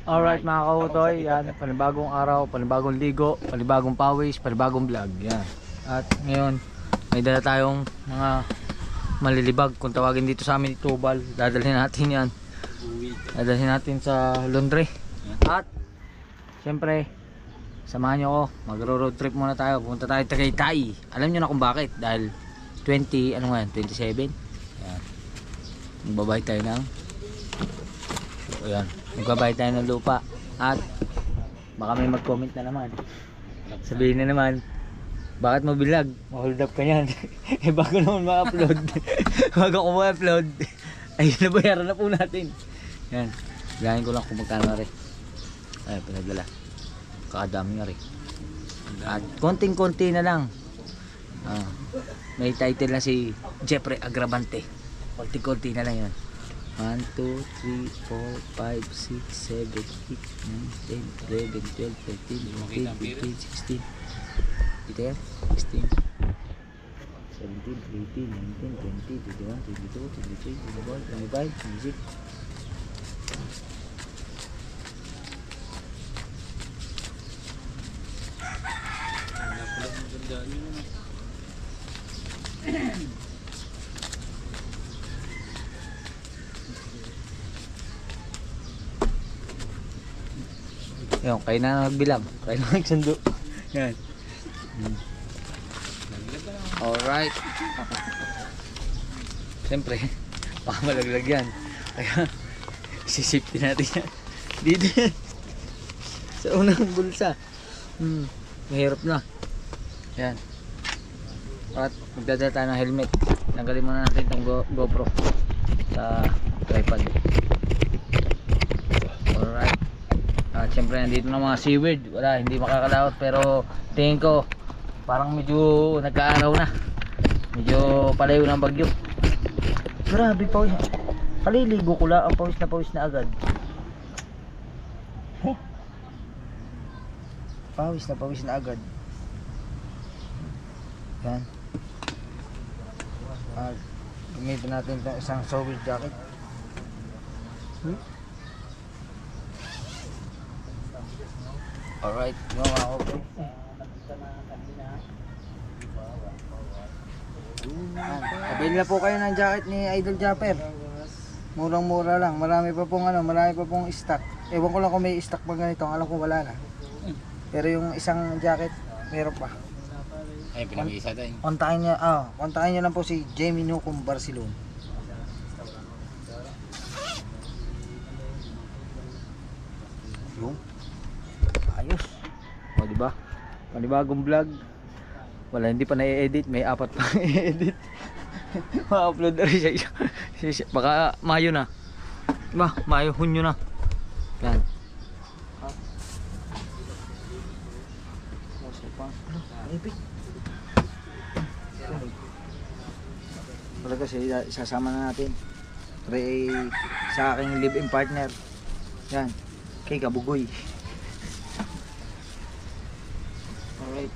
Alright mga kautoy, yan, panibagong araw, panibagong ligo, panibagong pawis, panibagong vlog, yan. At ngayon, may dala tayong mga malilibag, kung tawagin dito sa amin, itubal. Dadalhin natin yan. Dadalhin natin sa laundry. At, syempre, samahan nyo ako, magro-road trip muna tayo. Punta tayo Tagaytay. Alam nyo na kung bakit, dahil 27 yan. Magbabay tayo ng ayan, magbabay tayo ng lupa. At baka may mag-comment na naman, sabihin na naman, bakit mo bilag, ma-hold up ka yan. Eh bago naman ma-upload bago ko ma-upload ay nabayaran na po natin. Yan, bilangin ko lang kung magkano na rin. Ay pinagdala, kakadami na rin. At konting-konti na lang. May title na si Jeffrey Agravante. Konting-konti na lang yan. 1, 2, 3, 4, 5, 6, 7, 8, 9, 10, 11, 12, 13, 14, 15, 16. Dito yan? 16, 17, 18, 19, 20, 21, 22, 23, 24, 25, 26. Yung, kayo na nagbilang, kayo na nagsundo. Yan. Alright. Siyempre, baka malaglag yan. Kaya, sisipti natin yan. Dito yan. Sa unang bulsa. Mahirap na. Yan. At magdadala tayo ng helmet. Tanggalin muna natin itong GoPro sa tripod. Alright. At syempre nandito na mga seaweed. Wala, hindi makakalaot, pero tingin ko parang medyo nagkaaraw na. Medyo palayo ng bagyo. Grabe, pawis. Kaliligo ko lang, pawis na agad. Pawis na agad. Yan. At gamitin natin itong isang shower jacket. Alright, mga okay. Abili na po kayo ng jacket ni Idol Japper. Murang-mura lang. Marami pa pong stock. Ewan ko lang kung may stock pa ganito. Alam ko wala na. Pero yung isang jacket, meron pa. Ay, pinag-iisa tayo. Kontakin nyo lang po si Jamie Nucum Barcelona. Yung ayos. O diba? Panibagong vlog. Wala, hindi pa na-edit. May 4 pa i-edit. Ma-upload na rin siya. Baka Mayo na. Diba? Mayo, Hunyo na. Yan. Wala kasi isasama na natin. Pre sa aking live-in partner. Yan. Kay Kabugoy. Alright.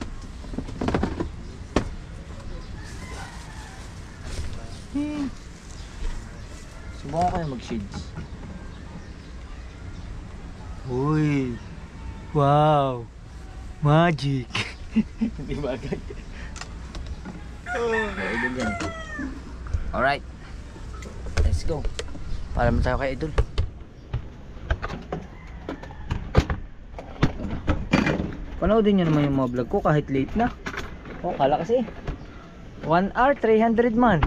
Subukan ko kayo mag-shades. Uy! Wow! Magic! Hindi ba agad? Okay, idol yan. Alright. Let's go. Para naman tayo kay Idol. Panoodin nyo naman yung mga vlog ko kahit late na. Oh, kala kasi 1 hour 300 man.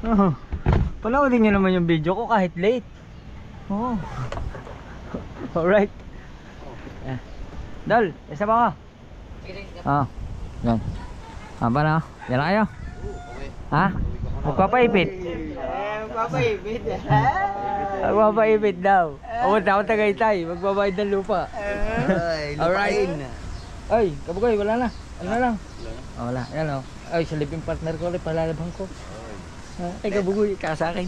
Oh, panoodin nyo naman yung video ko kahit late. Oh. Alright. Dal, isa ba ka? Yan. Apa na? Yan na kayo? Ha? Magpapaipit? Magpapaipit. Magpapaipit daw. Pumunta ako Tagaytay, magbabayad ng lupa. Alright. Ay, Kabugoy, wala na. Ano na lang? Wala. Yan o. Ay, sa living partner ko ulit, palalabang ko. Ay, Kabugoy, kasakin.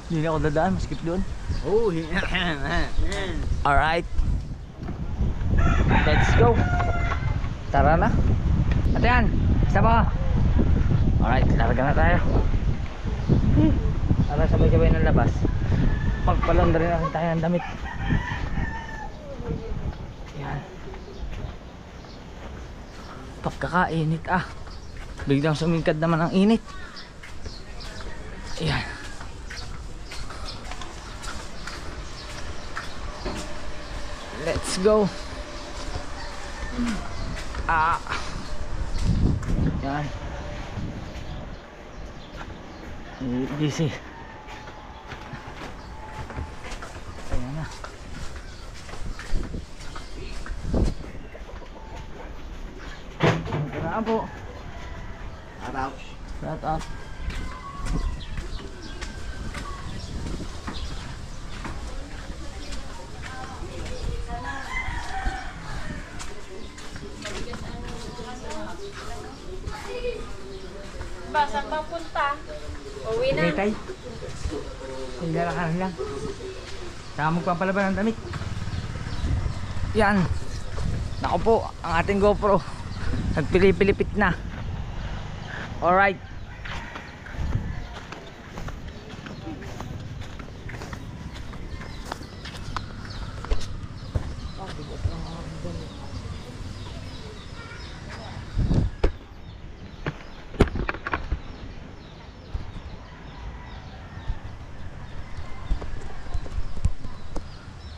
Hindi na ako dadaan, maskip doon. Alright. Let's go. Tara na. At yan, isa pa. Alright, larga na tayo. Para sabay-sabay ng labas. Papalondra na rin tayo ng damit. Yan. Pagkakainit ah. Biglang sumingkad naman ang init. Yan. Let's go. Ah. Yan. Easy. Ayan na. Magandaan po. Shout out. Ba, saan ba punta? Uwi na. Okay tay. Hindi lang. Saka magpapalaban ng damit. Yan. Naku po, ang ating GoPro nagpilipilipit na. Alright.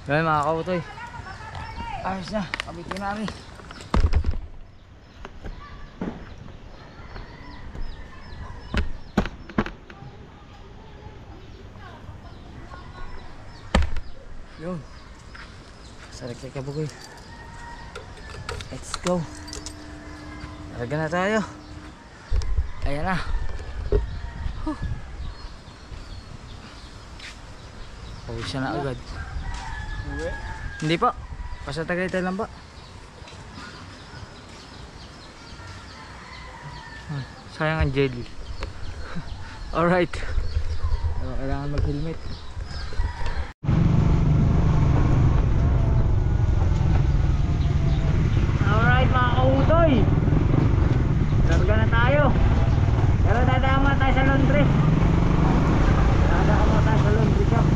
Yan mga kautoy. Ayos na, kabitin namin. Yun. Sarik kay kabugoy. Let's go. Talaga na tayo. Ayan na. Pawis siya na agad. Hindi po. Basta Tagaytay lang ba? Sayang ang jelly. Alright. Kailangan mag-helmet. Alright mga kautoy. Larga na tayo. Pero dadaan muna tayo sa laundry. Dadaan muna tayo sa laundry shop.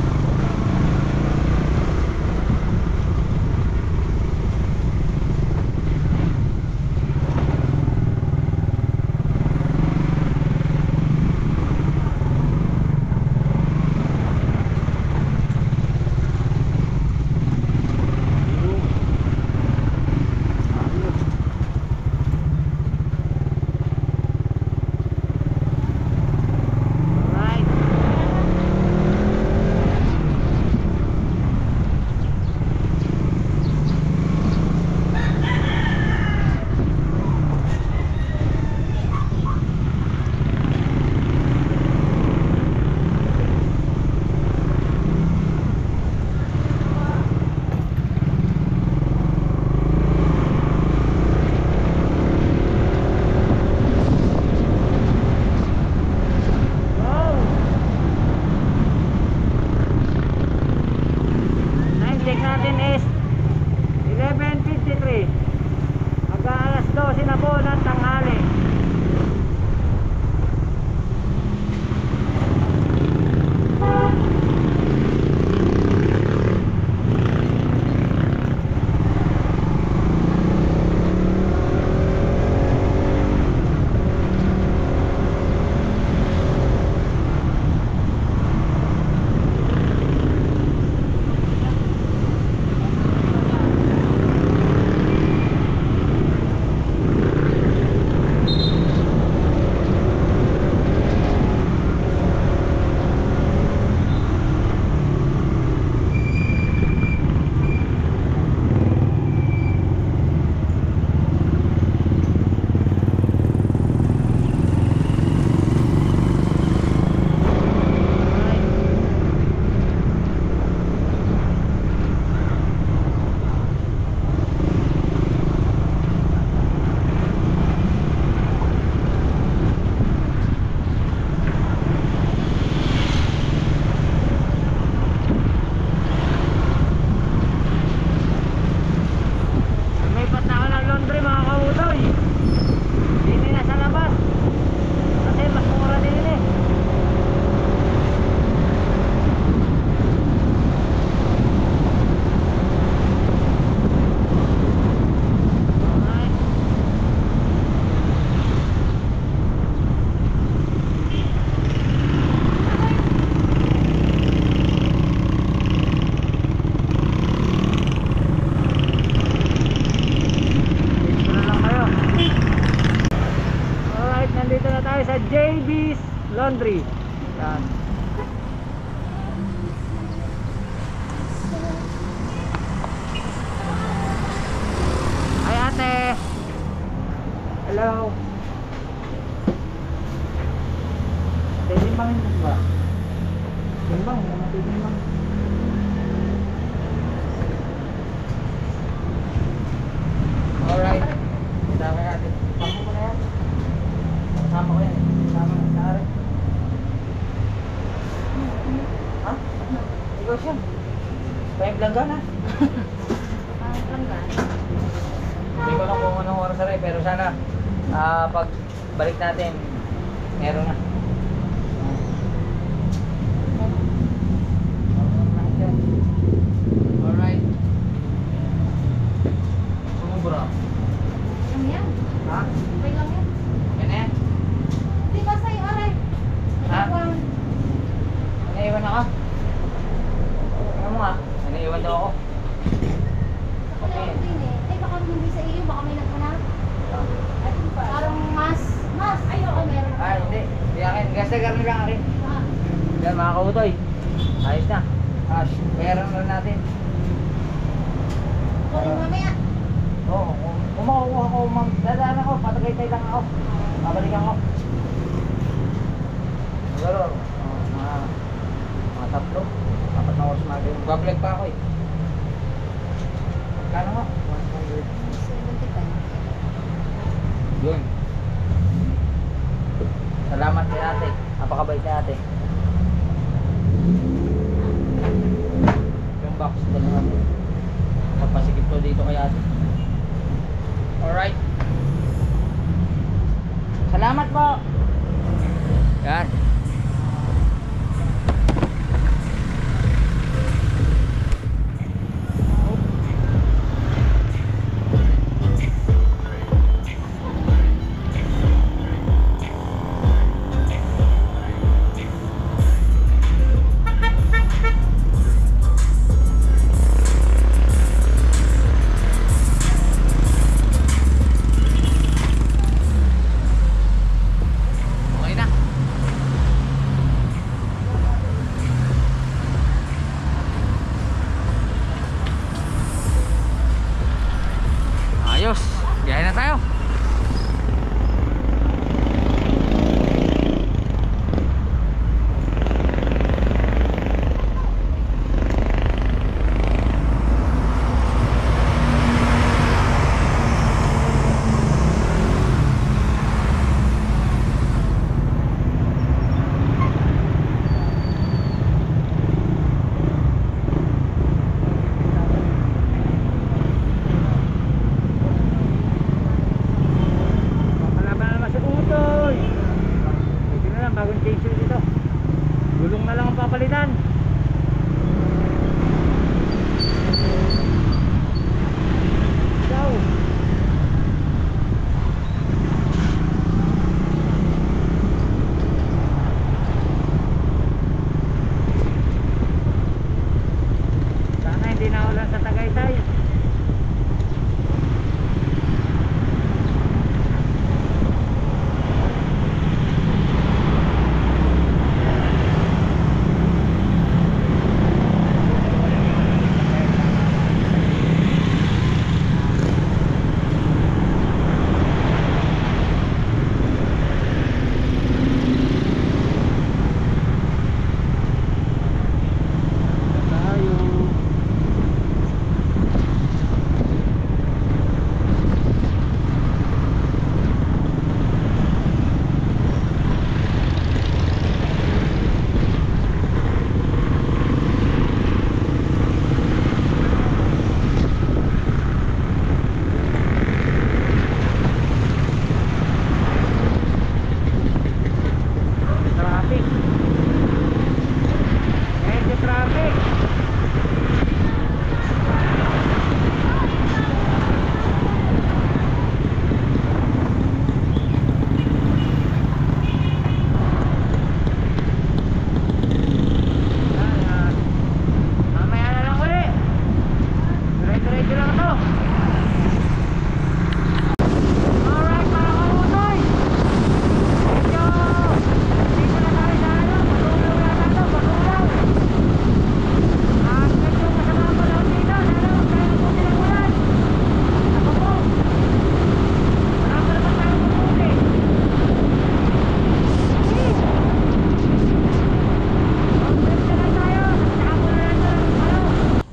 Hello. Titimbangin mo ba? Timbang, mga titimbang. Alright. Sama natin. Pangko ko na yan. Kasama ko yan. Kasama na sa akin. Ha? Ikaw siya. Pahiblang ka na. Hindi ko lang kung anong oras na rin, pero sana pag balik natin, meron na. Alright. Sumubra. Ano yan? Ha? Okay lang yan. Yan eh. Di ba sa'yo, aray? Ha? Naiwan. Naiwan ako. Ano mo nga? Naiwan daw ako. Ako na yung din eh. Ay, baka hindi sa iyo. Baka may naghanap. Parang mas. Ayoko meron. Ah, hindi. Hindi akin. Gastagar na lang akin. Ah, Yan mga kautoy. Ayos na. Bayaran na natin. kunin mamaya. Oo. Kung makukuha ko, dadaan ako. Patagay-tay lang ako. Babalikan ko. Siguro, mga tatlo. Apat na oras natin. Bablog pa ako eh. Kano mo? 75. Yun. Salamat kay ate. Napakabait ni ate. Yung box ko na natin. Magpasikip to dito kay ate. Alright. Salamat po. Yan. Okay na.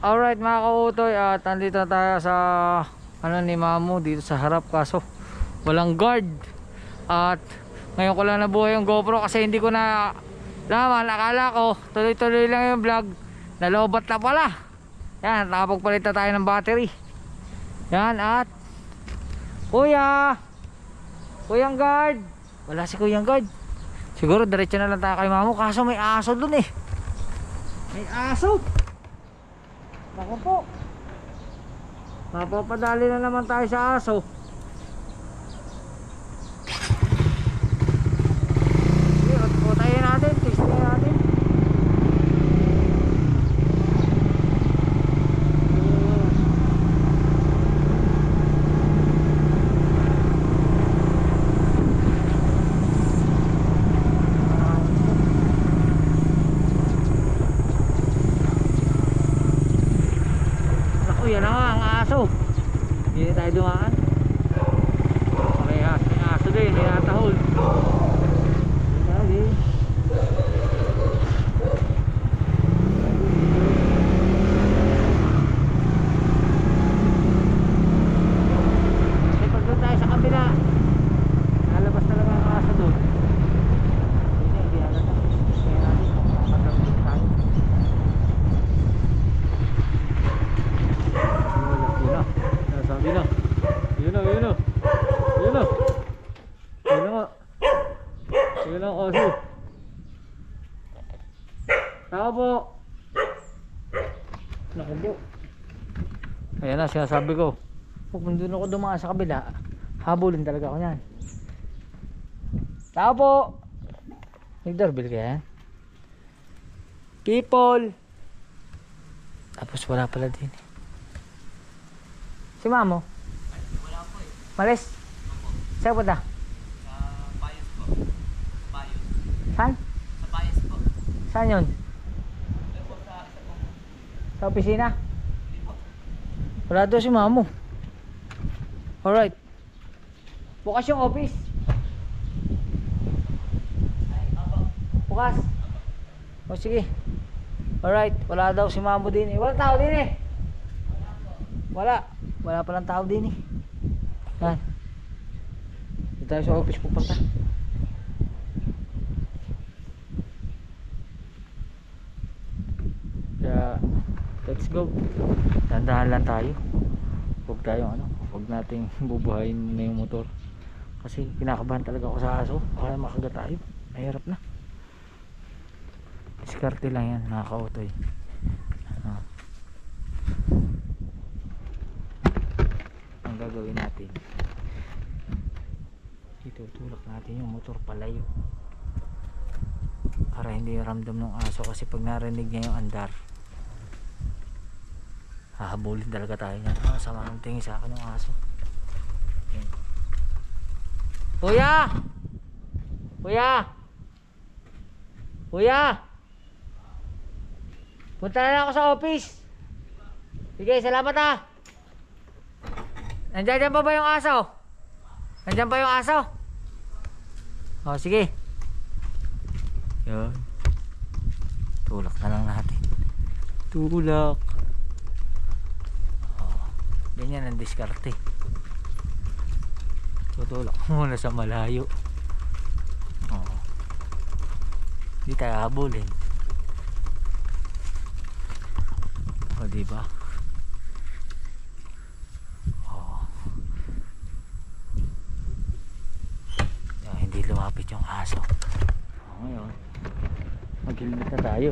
Alright mga kautoy, at nandito na tayo sa ano ni Mamu dito sa harap, kaso walang guard. At ngayon ko lang nabuhay yung GoPro kasi hindi ko na laman. Akala ko tuloy-tuloy lang yung vlog, nalobat na pala. Yan, nakapagpalit na tayo ng battery. Yan, at Kuyang guard, wala si Kuyang guard. Siguro diretso na lang tayo kay Mamu, kaso may aso dun eh. May aso. Naku po, mapapadali na naman tayo sa aso. Sige, putayin natin, testing natin. Yan na nga ang aso. Hindi tayo dumaan. May aso din, may natahol. Lagi. Pag doon tayo sa kabila, nalabas talaga ang aso doon. Hindi agad na. Kaya natin makakagawin tayo. Sabi na. Yun na. Yun nga. Yun ang aso. Tao po. Naku po. Ayan na, sinasabi ko. Kung doon ako dumaan sa kabila, habulin talaga ako yan. Tao po. Nag-doorbell ka yan? People. Tapos wala pala din. Si Mamo? Wala po eh. Malis? Saan punta? Sa Bayos po. Bayos. Saan? Sa Bayos po. Saan yun? Ito po sa isa po. Sa opisina? Hindi po. Wala doon si Mamo. Alright. Bukas yung office. Ay, abang. Bukas. O sige. Alright. Wala daw si Mamo din eh. Wala tao din eh. Wala palang tao din eh. Yan. Dito tayo sa office pupunta. Kaya let's go. Dandahan lang tayo. Huwag nating bubuhayin na yung motor. Kasi kinakabahan talaga ako sa aso. Baka makagat tayo. Mahirap na. Diskarte lang yan, nakaka-autoy. Ang gagawin natin, itutulak natin yung motor palayo para hindi ramdam ng aso, kasi pag narinig niya yung andar, hahabulin talaga tayo niyan. Sama ng tingin sa akin ng aso. Yan. Kuya, punta na ako sa office. Sige, salamat ah. Nandiyan pa ba yung aso? Nandiyan pa yung aso? O, sige. Yan. Tulak na lang natin. Tulak. O, ganyan ang diskarte. Tutulak muna sa malayo. O. Hindi tayo habulin. O, diba? Lumapit yung aso. Ngayon mag-helmet na tayo.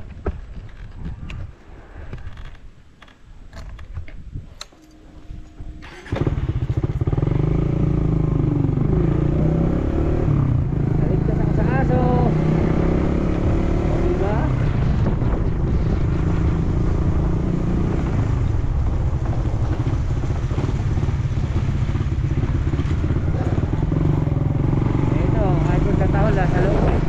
Naligtas ako sa aso. Diba? Sa loob.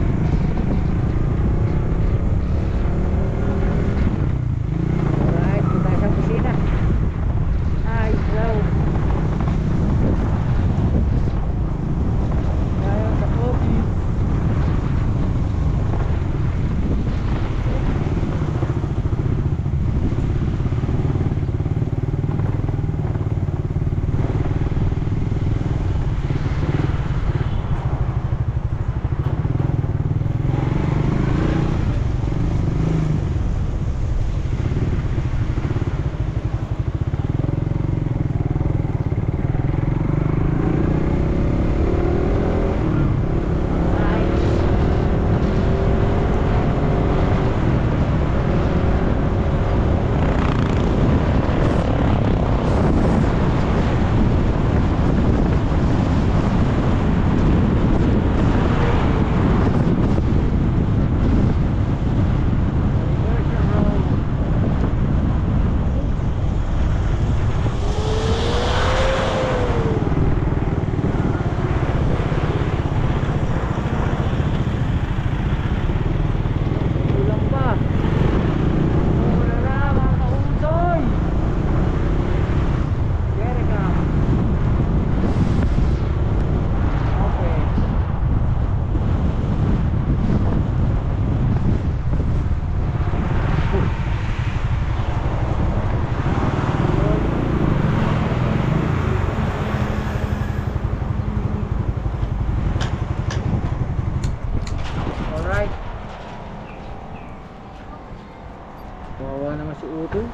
Kawawa naman si Utoy.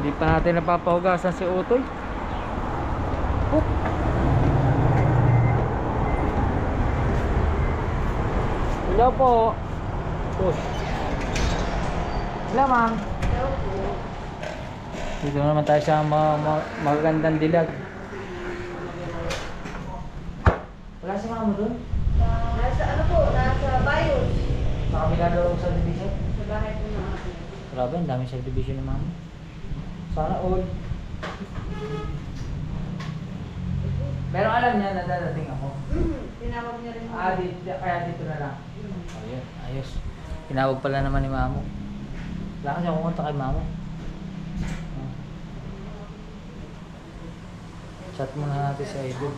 Hindi pa natin napapahugasan si Utoy. Hoop. Hello po. Push. Hello ma'am. Dito naman tayo sa magagandang dilag. Wala si mama doon? Nasa ano po, nasa Bayos. Sa kabila daw sa division? Sa bahay po ng akin. Grabe, ang daming subdivision ni mama. Sana all. Pero alam niya na dadating ako. Tinawag niya rin. Kaya dito na lang. Ayun, ayos. Tinawag pala naman ni mamo. Wala kasi akong kontak kay mamo. Chat muna natin sa Idol.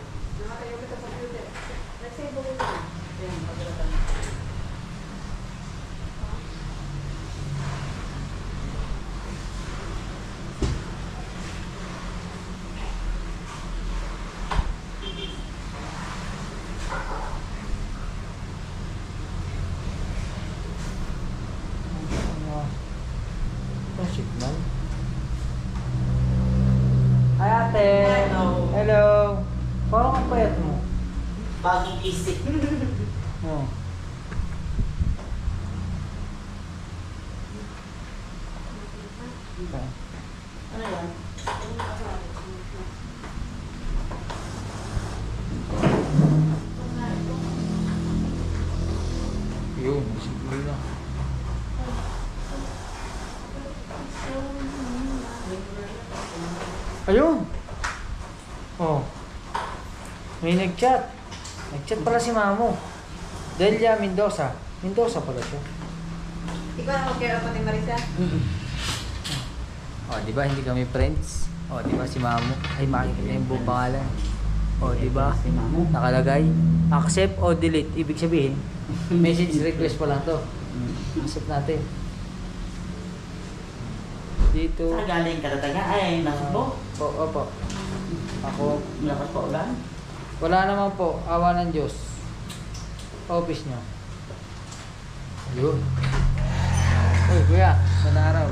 Nag-save ko na. Ang signal. Hi ate! Hello. Hello! Parang ang payat mo. Bagong isip. Oh. Okay. Ano yan? Yun, signal na. Ayun! Oh. May nag-chat. Nag-chat pala si Mamo. Delia Mendoza. Mendoza pala siya. Ikaw na mag-care pa ni Marisa? Oh, di ba hindi kami friends? Oh, di ba si Mamo? Ay, makikita yung buong pangalan. Oh, di ba? Si Mamo. Nakalagay. Accept o delete. Ibig sabihin, message request pa lang to. Accept natin. Dito. Saan galing ka tataga? Ay, nasbo. Opo. Ako. Lakas pa ulan. Wala naman po. Awa ng Diyos. Office nyo. Yun. Uy, kuya. Magandang araw.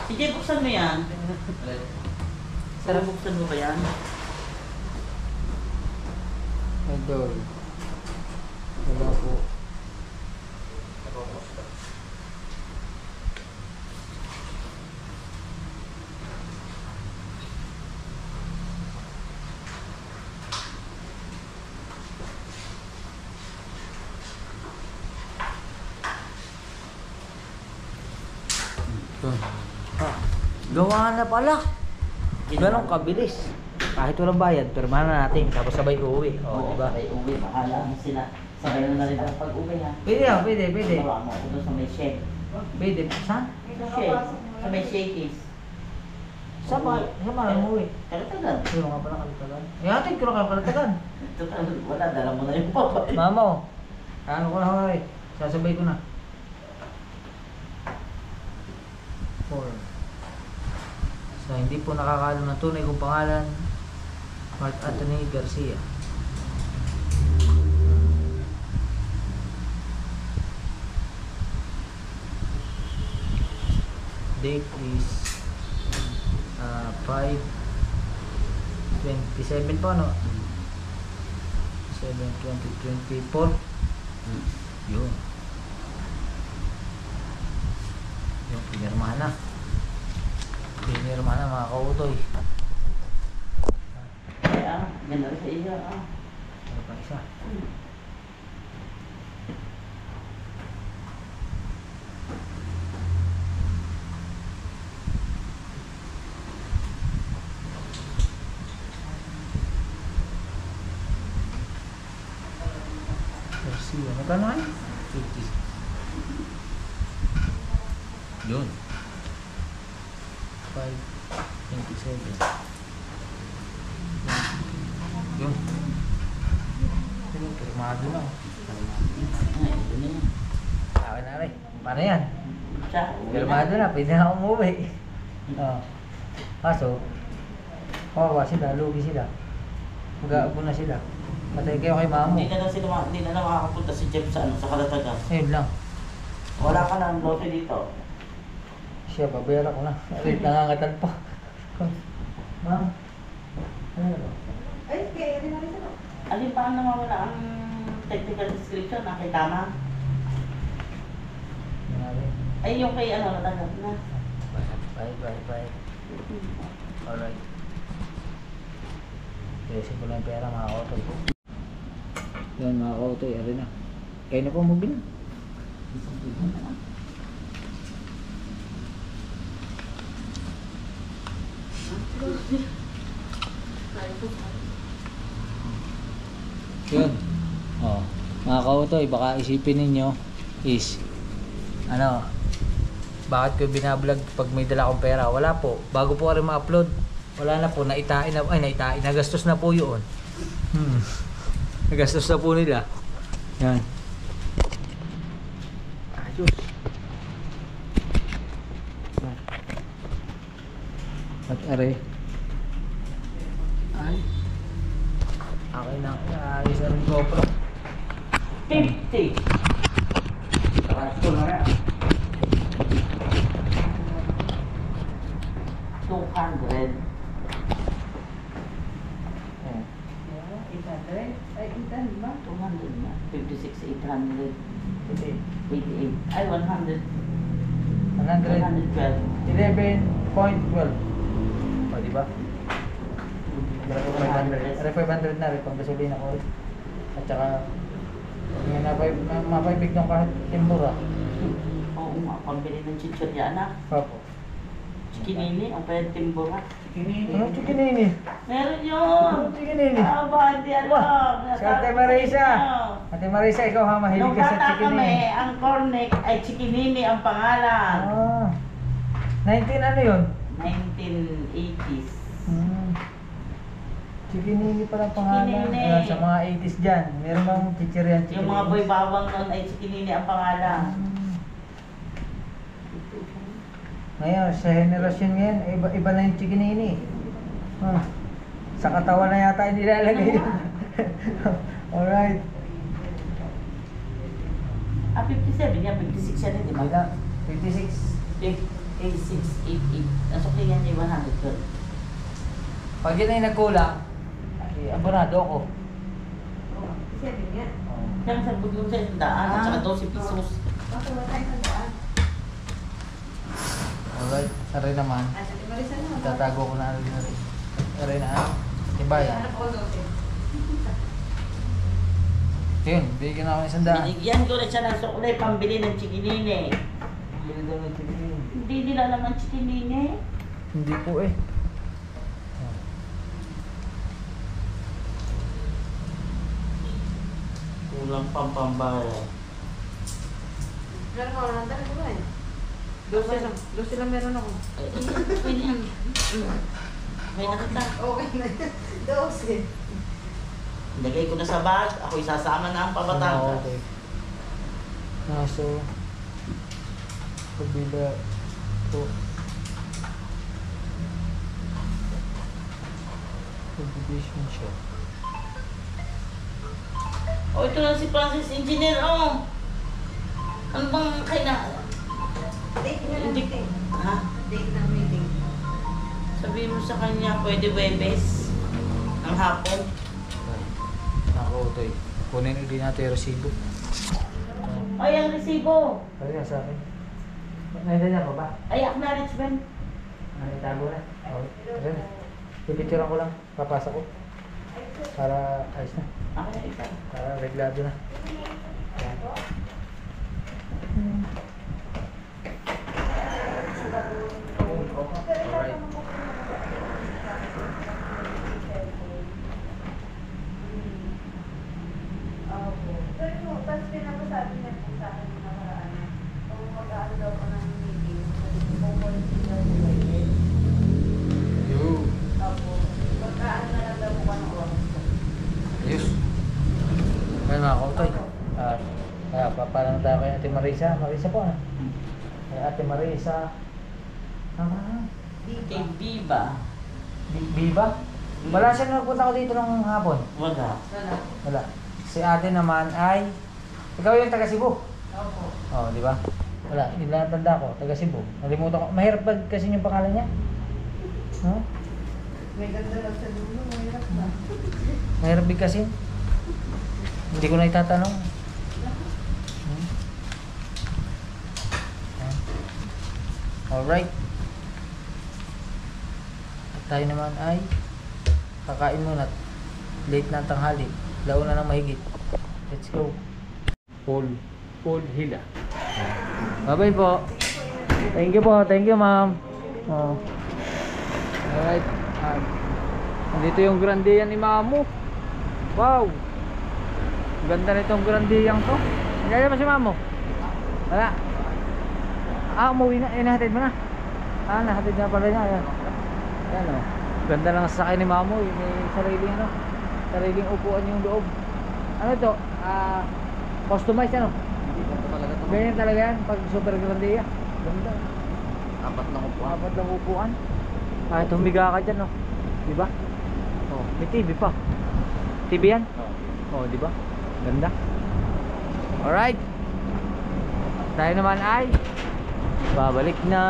Sige, buksan mo yan. Sarap buksan mo ba yan? Idol. Wala po. Gawa na pala. Ganon kabilis. Kahit walang bayad, pirmahan na natin. Tapos sabay uuwi. O, diba? Sabay uwi. Bahala sila. Sabay na rin ang pag-uwi ha. Pwede yan, pwede. Bawa mo ako doon sa may shed. Pwede. Saan? Shed. Sa may shakies. Saan ba? Saan ba umuwi? Kalatagan. Ayun nga pala kalatagan. Ihatid ko na kayo kalatagan. Total, wala. Dala mo na yung papa. Mamo. Ano ko na hawari? Sasabay ko na. 4. So, hindi po nakakaalam ng tunay kong pangalan. Mark Anthony Garcia. Date is 5/27 pa, no? 7/20/24. Yun. Yung pinirmahan na. Pinirmahan na mga kautoy. Kaya, ganda rin sa iyo. Ano pa isa? Garcia. Magkano ay? 50. Yun. 5/27. Yun. Yun, pirmado na. Sabi na rin. Paano yan? Pirmado na, pwede na umuwi. Kaso, kawawa sila, lugi sila. Mag-aabo na sila. Patay kayo kay mamo. Hindi na daw makakapunta si Jeff sa Kalatagan. Ayun lang. Wala ka na lote dito. Siya, babayaran ko na. Arit, nangangatan pa. Ma'am. Ano ba? Ay, kaya rin namin ito. Alin pa ang nawawala ang technical description? Kay tama? Nangyari. Ay, yung kay natanggap na. Bye. Alright. Kasi ko lang yung pera mga auto. Yan mga auto, yari na. Kayo na po mobile. Yun. Oh, mga kautoy, baka isipin ninyo is bakit ko binablog pag may dala akong pera? Wala po. Bago po rin ma-upload, wala na po, naitain, nagastos na po yun. Nagastos na po nila. Yan. Ayos. At are. Ay. Okay na. Ayos na rin GoPro. 50! Saka na yan. 200. 800? Ay, 800 ba? 200 na. 56, 800. 88. Ay, 100. 100. 112. 11.12. O, diba? 500. 500 na rin pang gasolina ko. At saka, mapaibig ng kahit timbura. Oo nga, pambili ng chichirya. Papo. Chikinini, ang pwede timbura. Ano chikinini? Meron yun! Chikinini? Ba, hindi alam. Si Ate Marisa. Ate Marisa, ikaw ha, mahilig Nung ka sa bata kami, chikinini. ang cornic ay chikinini ang pangalan. 19 ano yun? 1980s. Chikinini pala pangalan. Chikinini. Ayan, sa mga 80s dyan, meron bang chichiryan chikinini? Yung mga boy bawang noon ay chikinini ang pangalan. Ngayon, sa henerasyon ngayon, iba na yung chikinini. Sa katawan na yata nilalagay yun. Alright. 57 yan, 56 yan, di ba? Hindi na. 56. 86, 88. Nasok yan yung 100. Pag yun ay nagkulang, abonado ako. 7 yan. Yan sa budlong sa 100 at saka 12 pesos. Bakit wala tayo sa daan? Alright, aray naman. At Ate Marisa naman. Tatago ko na rin na rin. Aray na tibay. Hanap ko doon. Yun, bigyan ako ng 100. Binigyan ko na siya ng suklay pambili ng chikinini. Bili daw ng chikinini. Hindi nila alam ang chikinini. Hindi po eh. Kulang pampambayad. Meron ka wala tayo ko ba eh? 12 lang meron ako. Pwede yan. May nakita. Okay na yan. 12. Lagay ko na sa bag. Ako isasama na ang pabatang. Okay. Naso, kabila po. Subdivision siya. Oh, ito na si Francis Engineer. Oh. Ano bang kailangan? Date na lang Hindi. meeting. Ha? Date ng meeting. Sabihin mo sa kanya, pwede Webes. Ang hapon. Nako, Toy. Kunin ulit natin yung resibo. Ay, ang resibo. Kaya sa akin. Nandiyan ba ba? Ay, acknowledgement. Itago na. Okay. Pipicturean ko lang. Papasa ko. Para ayos na. Ako na ito. Para reglado na. Yan. Alright. Tapos pinapasabi niya po sa akin na nakaraan na kung mag-aano daw ko ng meeting, pupunti daw ko kayo. Yo. Tapos, mag-aano na lang daw ko ka ng oras. Ayos. Ngayon mga kautoy. Kaya papalang tayo kay Ate Marisa. Marisa po na. Kay Ate Marisa. Kay Viva. Viva? Wala siya nagpunta ko dito nung hapon. Wala. Wala. Si ate naman ay... Ikaw yung taga Cebu? Opo. Oo, di ba? Wala, nilatanda ko, taga Cebu. Nalimutan ko. Mahirap ba kasi yung pangalan niya? Huh? May ganda lang sa dulo, mahirap na. Mahirap bigkasin? Hindi ko na itatanong. Alright. At tayo naman ay kakain muna. Late na ang tanghali. Launa ng mahigit. Let's go. Paul Hila. Bye-bye po. Thank you po. Thank you, ma'am. Oh. Alright. Nandito yung grandeyan ni Mamo. Wow. Ganda nitong grandeyang to. Nandiyan ba si Mamo? Wala. Umuwi na. Nahatid mo na. Nahatid na pala niya. Ayan. Ayan o. Ganda lang sa sakay ni Mamo. May sariling upuan yung loob. Ano to? Customized ano? Ganyan talaga yan pag super grandeya. Ganda. Apat lang upuan. Kahit humiga ka dyan, no? Diba? Oh, may TV pa. TV yan? Oh, diba? Ganda. Alright. Tayo naman ay babalik na.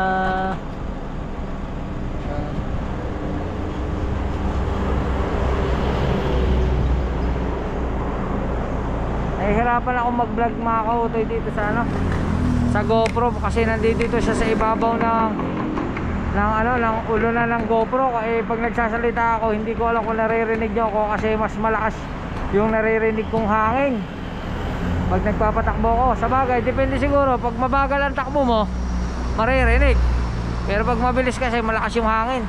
Nahihirapan ako mag-vlog mga kautoy dito sa ano, sa GoPro kasi nandito siya sa ibabaw ng ulo na ng GoPro. Pag nagsasalita ako hindi ko alam kung naririnig niyo ako kasi mas malakas yung naririnig kong hangin pag nagpapatakbo ko. Sa bagay, depende siguro. Pag mabagal ang takbo mo, maririnig. Pero pag mabilis kasi malakas yung hangin.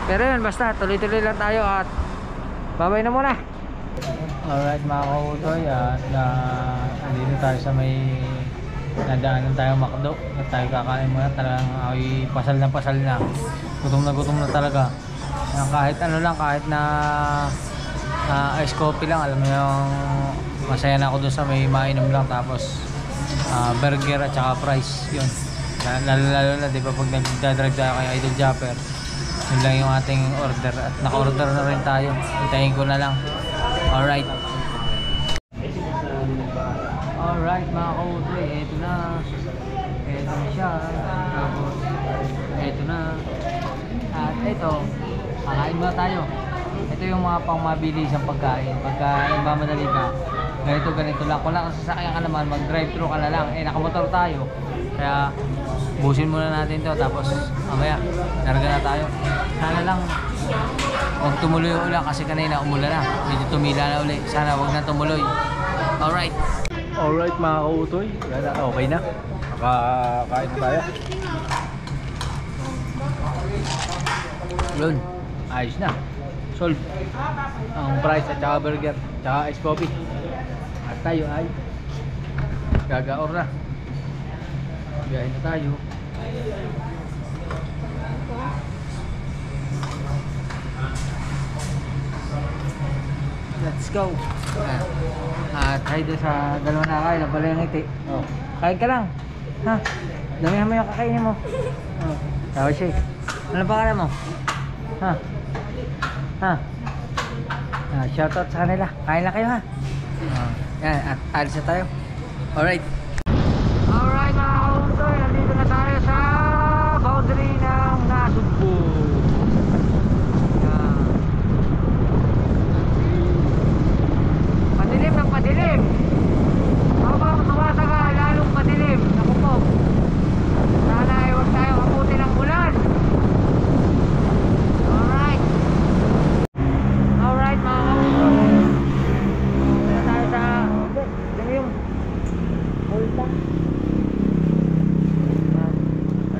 Pero yun, basta tuloy-tuloy lang tayo at babay na muna. Alright mga kautoy, at andito tayo sa may nadaanan tayo McDo at tayo kakain muna. Talagang ako'y pasal na gutom na talaga. Kahit ano lang, kahit na ice coffee lang, alam mo yung masaya na ako dun sa may mainom lang. Tapos burger at saka fries, yun. Lalo na diba pag nagdadrive tayo kay Idol Japper, yun lang yung ating order at naka-order na rin tayo. Hintayin ko na lang. Alright. Alright mga kautoy, eto na siya. Tapos eto na. At eto, kakain muna tayo. Ito yung mga pang mabilisang pagkain. Pagka nagmamadali ka, ganito lang. Kung nakasasakyan ka naman, mag-drive thru ka na lang. Nakamotor tayo, kaya busin muna natin to. Tapos mamaya narga na tayo. Sana lang huwag tumuloy ulan kasi kanina umulan na. Medyo tumila na uli. Sana huwag na tumuloy. Alright. Alright mga kautoy. Okay na. Makakain na tayo. Yun. Ayos na. Solve. Ang price at saka burger. Tsaka ice coffee. At tayo ay gagaor na. Biyahin na tayo. Let's go. At tayo doon sa dalawa na kain. Pala yung ngiti. Oh. Kain ka lang. Ha? Damihan mo yung kakainin mo. Oh. Tapos siya. Ano pangalan mo? Ha? Ha? Shoutout sa kanila. Kain lang kayo ha. Yan. At alis na tayo. Alright. Alright mga kautoy. Nandito na tayo sa boundary ng Nasugbu. Madilim ng madilim. Habang sumasaga, lalong madilim. Naku po. Sana ay huwag tayo kaputi ng ulan. Alright. Alright mga kautoy. Dito tayo sa... Dito yung... Multa.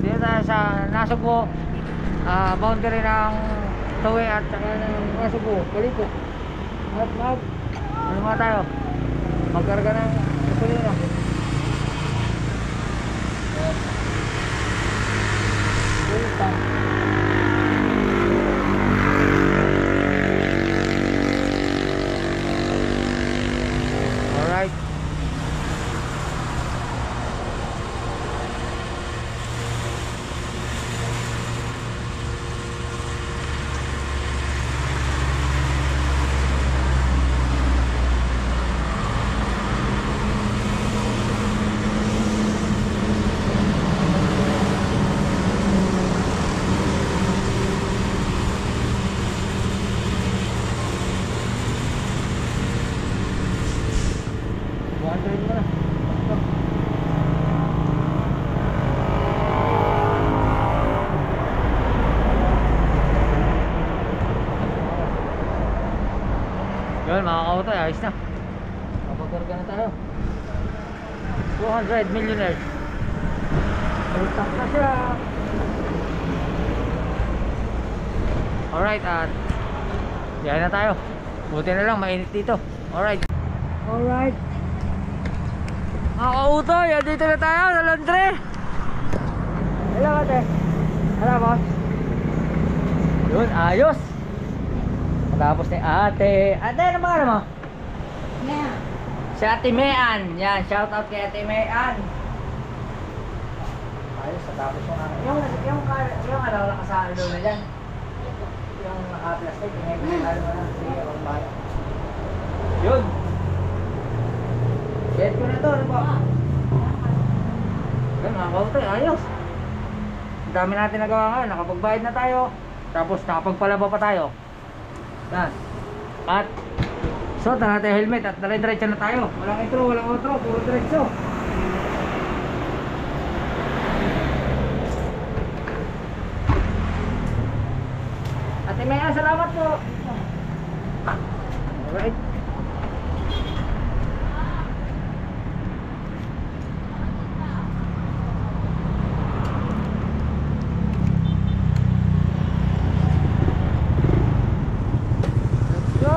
Dito tayo sa Nasugbu. Boundary ng Tawi at saka ng Nasugbu. Kaliko. At ano nga tayo? Magkarga ng gasolina. Alright. ayos na. Kapag-orga na tayo. 200 millionaires. Ultak na siya. Alright, at diyan na tayo. Buti na lang, mainit dito. Alright. Alright. Mga kautoy, dito na tayo sa laundry. Hello ate. Hello boss. Yun, ayos. Tapos ni ate. Ate, ano ba mo? Mea. Si Ate Mean. Yan, shout out kay Ate Mean. Ayos, tapos yung ano, nakasaan doon na dyan. Yung naka-plastic, yung ano na, sige, ang bahay. Yun. Get ko na to, ano po? Yan, mga kautoy, ayos. Ang dami natin nagawa ngayon, nakapagbayad na tayo. Tapos nakapagpalaba pa tayo. Yan. At so, tara natin yung helmet at dire-diretso na tayo. Walang intro, walang outro, puro diretso. Ate Mea, salamat po. Alright. Let's go.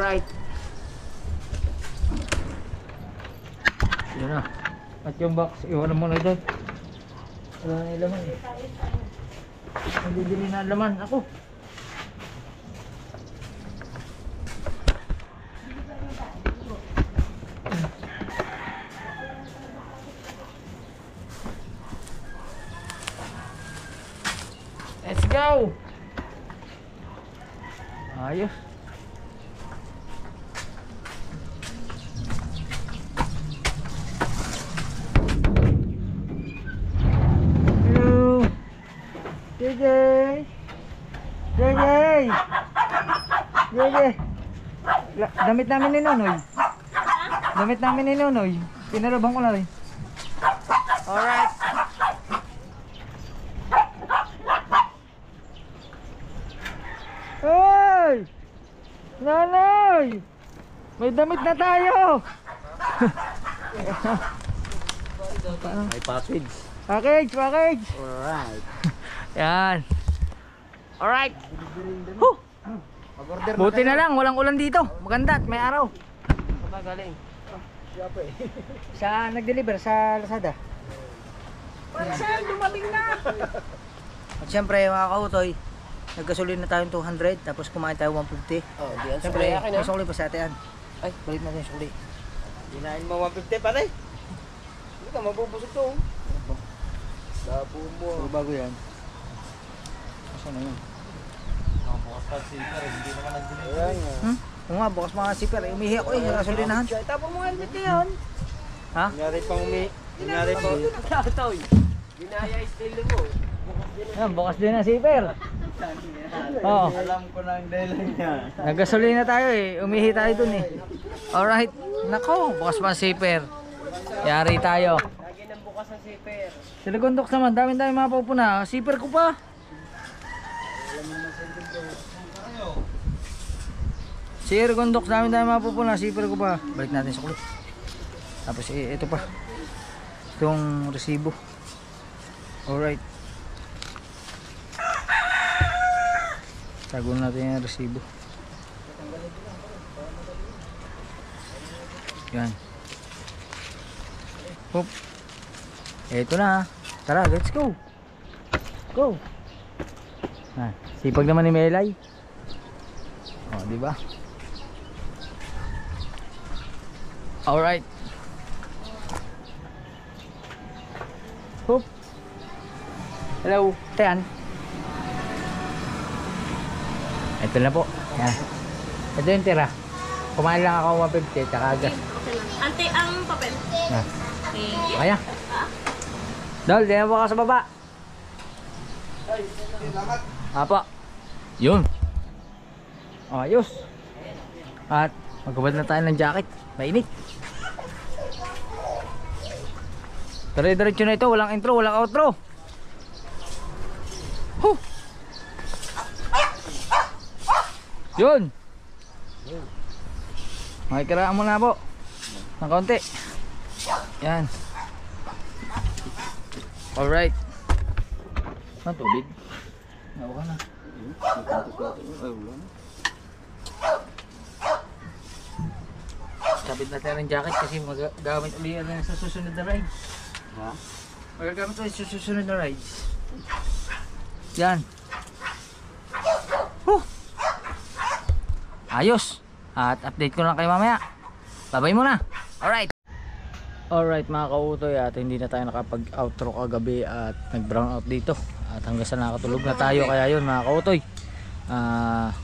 Alright. Yun na. At yung box, iwanan mo na doon. Wala na yung laman eh. Hindi din na laman. Ako. Let's go! Ayos. Hello! JJ! JJ! JJ! Damit namin ni Nonoy. Damit namin ni Nonoy. Pinalabang ko na rin. Alright. Hoy! Nonoy! May damit na tayo! May package. Package! Package! Alright. Yan. Alright. Huh. Buti na lang, walang ulan dito. Maganda at may araw. Magaling. Sa nag-deliver sa Lazada. Saan dumating na? At syempre mga kautoy, nagkasulin na tayong 200 tapos kumain tayo 150. Oh, di yan. Syempre, Siyempre, akin may sukli pa sa atin. Ay, Balik natin yung sukli. Dinain mo 150 pare. Hindi ka mabubusog to. Labo mo. So, bago yan. Saan na yun? Ayan nga. Oo nga, bukas mga sipir. Umihi ako eh, nakasulinahan. Tapos mo helmet na yun. Ha? Kunyari pang Kunyari pang Katoy. Ginaya style mo. Yan, bukas din ang sipir. Oo. Alam ko na ang dahilan niya. Naggasolina tayo eh. Umihi tayo dun eh. Alright. Nako, bukas pa ang sipir. Yari tayo. Lagi nang bukas ang zipper. Sila gondok naman, dami mapupuna. Sipir ko pa. Sir gondok, dami mapupuna. Sipir ko pa. Balik natin sa kulit. Tapos ito pa. Itong resibo. Alright. Tago natin yung resibo. Yan. Hop. Eto na. Tara, let's go. Go. Ah, sipag naman ni Melay. Oh, di ba? Alright. Hop. Hello, Tian. Ito na po. Yan. Ito yung tira. Kumain lang ako 150 tsaka gas. Okay lang. Ante, ang papel. Ah. Thank you. Kaya. Dol, di na po ako sa baba. Apa. Yun. Ayos. At magkabad na tayo ng jacket. Mainit. Dire-diretso na ito. Walang intro, walang outro. Huh. Yun. Makikiraan mo na po ng konti. Yan. Alright. Ang tubig. Nawa ka na. Sabit natin ang jacket kasi magagamit ulit natin sa susunod na rides. Ha? Magagamit ulit sa susunod na rides. Yan. Ayos. At update ko lang kayo mamaya. Babay muna. Alright. Alright mga kautoy, at hindi na tayo nakapag-outro kagabi at nag-brown out dito. At hanggang sa nakatulog na tayo, kaya yun mga kautoy.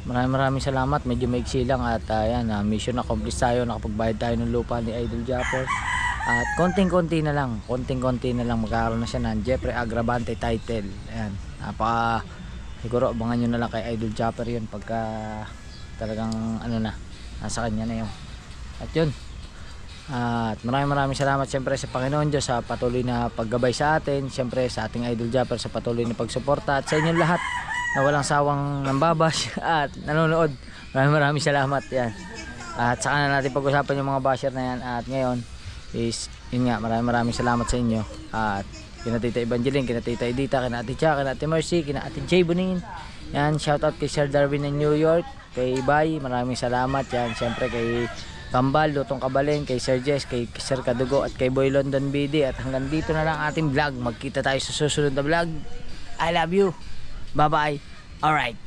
Maraming salamat. Medyo maiksi lang at yan, mission accomplished tayo. Nakapagbayad tayo ng lupa ni Idol Japper. At konting-konti na lang magkakaroon na siya ng Jeffrey Agravante title. Ayan. Siguro abangan nyo na lang kay Idol Japper yun pagka talagang ano na, nasa kanya na yun. At yun. At maraming salamat siyempre sa Panginoon Diyos sa patuloy na paggabay sa atin, siyempre sa ating Idol Japper sa patuloy na pagsuporta, at sa inyong lahat na walang sawang nambabash at nanonood. Maraming salamat yan. At saka na natin pag-usapan yung mga basher na yan. At ngayon is yun nga, maraming salamat sa inyo. At kina Tita Evangeline, kina Tita Edita, kina Ate Cha, kina Ate Mercy, kina Ate Jay Bonin. Yan, shoutout kay Sir Darwin ng New York, kay Bay, maraming salamat. Yan, syempre kay Kambal, Lutong Kabaleng, kay Sir Jess, kay Sir Kadugo at kay Boy London BD. At hanggang dito na lang ating vlog. Magkita tayo sa susunod na vlog. I love you. Bye bye. Alright.